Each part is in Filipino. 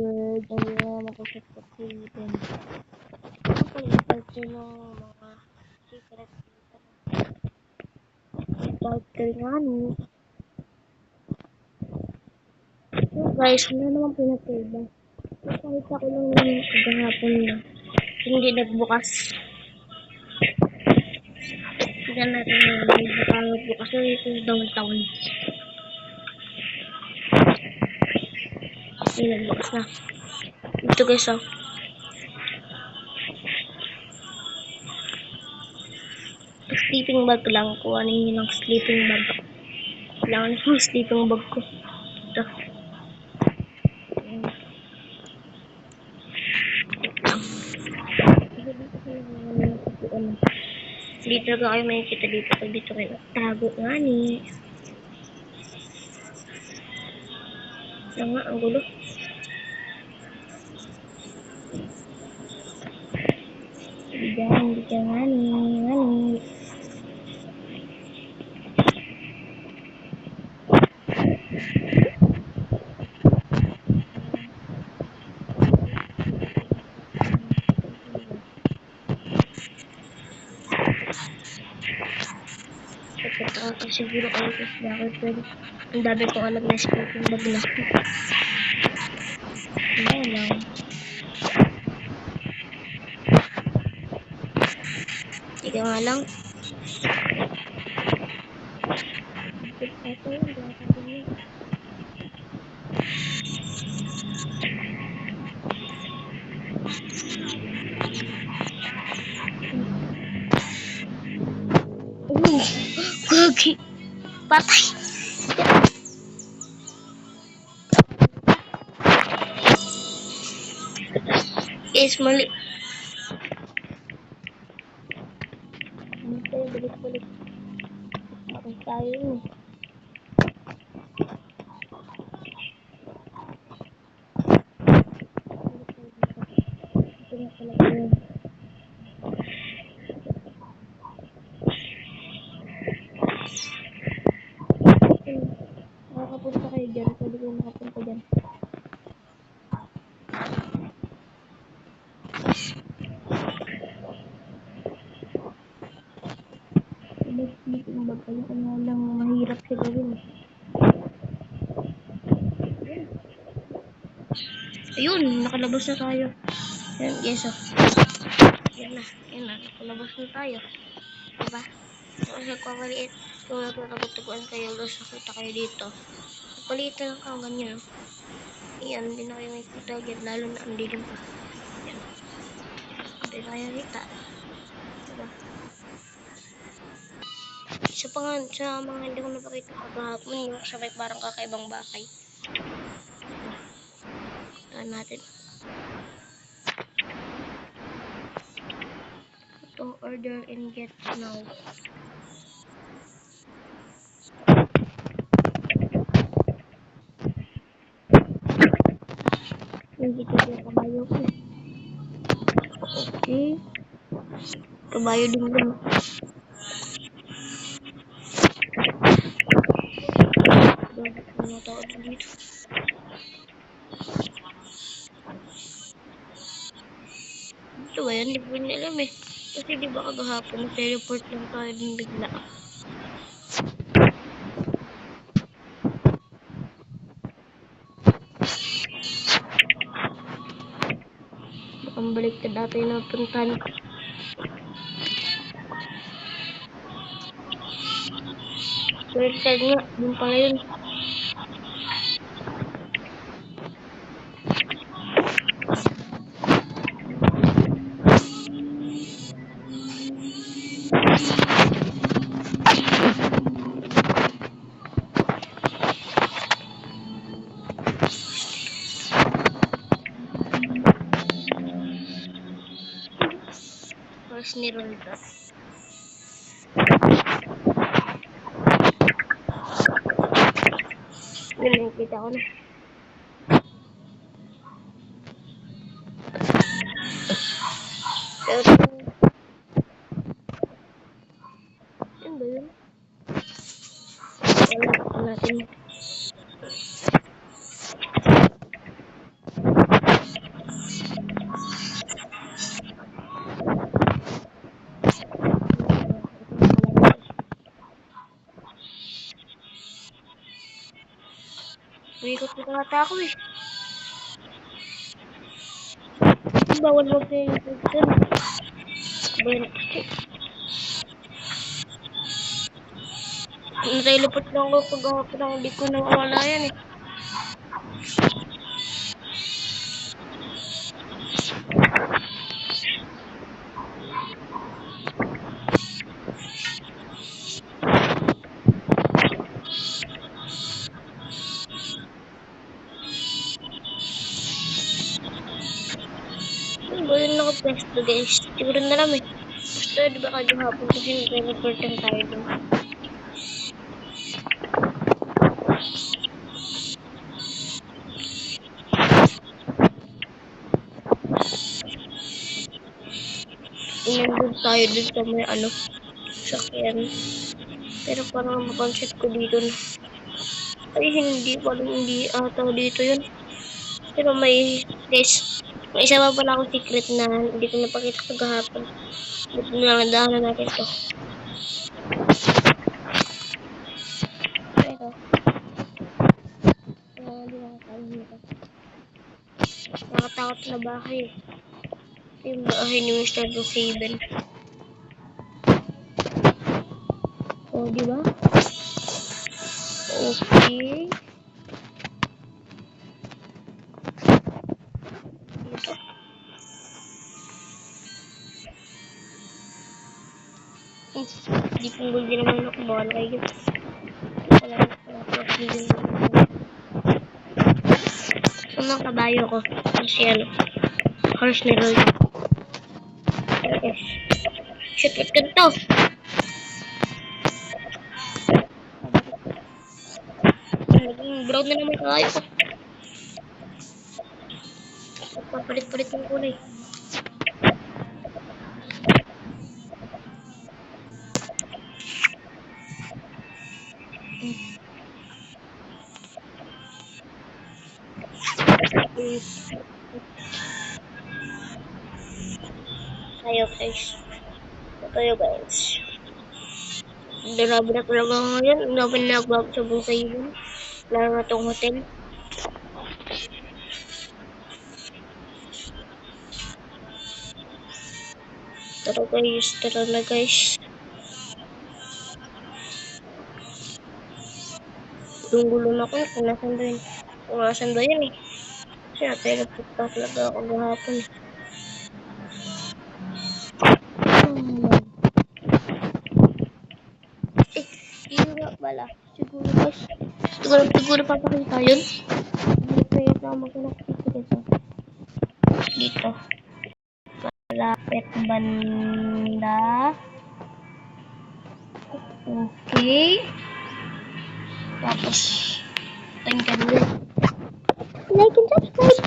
Good. Hindi na makasapagsitin. Pag-start ko ng mga secret dito. Start ko nga ni. So guys, wala naman pinatulong. Nakita ko lang yung kagahapon na hindi nagbukas. Tignan natin yung bukas na ito downtown. Hindi nagbukas na. Ito guys, oh. Sleeping bag lang. Kuha ninyo ng sleeping bag. Kailangan ko sleeping bag ko. Ito. Dito ka kayo makikita dito. Pag dito kayo tago nga ni. Ito nga, ang gulo. Hindi ka nga ni. Siguro kayo kasi bakit pwede. Ang dami kong alam na sleeping bag na. Wala lang. Ika nga lang. Ito yun. Gagi. Patay. Is mali. Balik. Bakit tayo yun? Ito na talaga yun. Makakapunta kayo dyan. Pwede kayo makapunta dyan. Sleeping bag kayo. Kaya lang mahirap siya gawin. Ayun, nakalabas na tayo. Yan, guys, oh. Yan na, nakalabas na tayo. Diba? Kasi kung maliit, kung natutagatuguan kayo, gusto kita kayo dito. Maliit na lang kang ganyan. Yan, hindi na kayo makikita agad, lalo na ang dilim pa. Yan. Hindi na kayo kita. Diba? Sa mga hindi ko napakita kagahapon, yung sabay parang kakaibang bakay. Taan natin. Ito, order and get now. Hindi ko yung kabayo ko. Okay. Kabayo din naman. Ano tao din dito? Ito ba yan? Hindi ko alam eh. Kasi di ba kagahapon, teleport lang tayo din bigla. Ang balik ka dati na puntahan ko. Swerte nga, dun pala yun. First ni Rolda. Nakikita ko na. Pero, yun ba yun? Wala natin. Ikot na ata ako eh. Bawal mag-teleport dyan. Bayan kasi. Teleport lang ako pag-ahapon lang. Hindi ko nawala yan eh. Bayan na ako pwesto guys. Siguro na lang eh. Basta di ba kagahapon kasi nag-teleport lang tayo dun. Nandun tayo dun sa may ano, sakyan. Pero parang napansin ko dito na. Ay, hindi, parang hindi ata dito yun. Pero may, guys, may isa pa pala akong secret na hindi ko napakita kagahapon. Buti na lang, daanan natin to. Ito. Hindi nakakain dito. Nakatakot na bahay. Ito yung bahay ni Mr. Brookhaven. O, diba? Okay. Dito. Hindi punggol din naman ako. Bawal kayo. Wala na ang kabayo ko. Kasi ano. Horse ni Roy. Okay. Shit, what ganito? Naging brown na naman kabayo ko. Papalit-palit ng kulay. Tayo guys. Tayo guys. Grabe na talaga ngayon. Grabe na nagbago sa buhay yun. Lalo na tong hotel. Tara na guys. Gulo na ako kung nasan ba yun. Kung nasan ba yun eh. Kasi na-teleport pa talaga ako gahapon. Eh, yun nga pala. Siguro guys. Siguro papakita yun. Dito yun na mag-nakita dito. Dito. Malapit banda. Okay. Tapos, tingnan mo. Like and subscribe.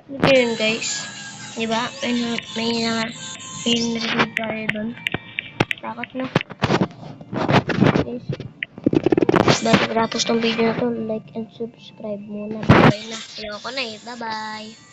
Ito yun guys. Diba? May narinig tayo doon. Takot na. Guys. Bago tapos ng video na to, like and subscribe muna. Bye-bye na. Ayoko na eh. Bye-bye.